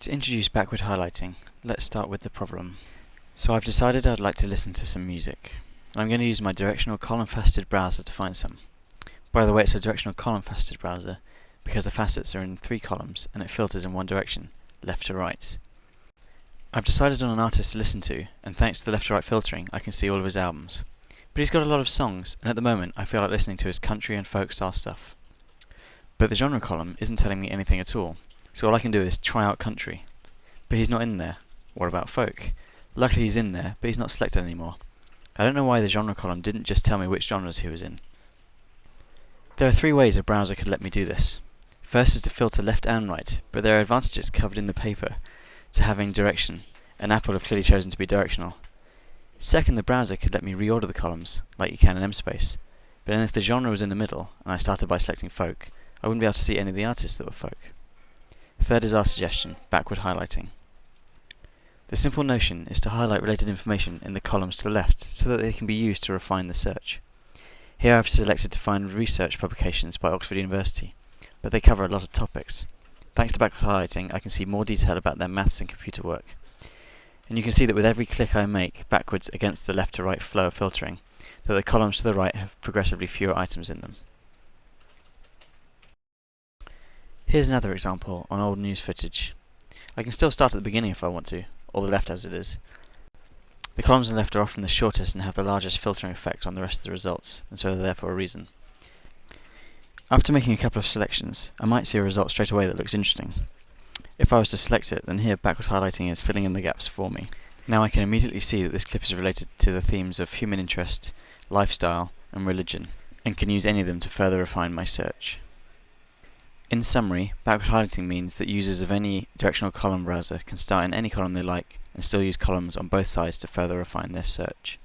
To introduce backward highlighting, let's start with the problem. So I've decided I'd like to listen to some music. I'm going to use my directional column-faceted browser to find some. By the way, it's a directional column-faceted browser because the facets are in 3 columns and it filters in one direction, left to right. I've decided on an artist to listen to, and thanks to the left to right filtering, I can see all of his albums. But he's got a lot of songs, and at the moment I feel like listening to his country and folk style stuff. But the genre column isn't telling me anything at all, so all I can do is try out country. But he's not in there. What about folk? Luckily he's in there, but he's not selected anymore. I don't know why the genre column didn't just tell me which genres he was in. There are 3 ways a browser could let me do this. First is to filter left and right, but there are advantages covered in the paper to having direction, and Apple have clearly chosen to be directional. Second, the browser could let me reorder the columns, like you can in MSpace, but then if the genre was in the middle, and I started by selecting folk, I wouldn't be able to see any of the artists that were folk. Third is our suggestion, backward highlighting. The simple notion is to highlight related information in the columns to the left so that they can be used to refine the search. Here I've selected to find research publications by Oxford University, but they cover a lot of topics. Thanks to backward highlighting, I can see more detail about their maths and computer work. And you can see that with every click I make backwards against the left to right flow of filtering, that the columns to the right have progressively fewer items in them. Here's another example on old news footage. I can still start at the beginning if I want to, or the left as it is. The columns on the left are often the shortest and have the largest filtering effect on the rest of the results, and so they're there for a reason. After making a couple of selections, I might see a result straight away that looks interesting. If I was to select it, then here backwards highlighting is filling in the gaps for me. Now I can immediately see that this clip is related to the themes of human interest, lifestyle, and religion, and can use any of them to further refine my search. In summary, backward highlighting means that users of any directional column browser can start in any column they like and still use columns on both sides to further refine their search.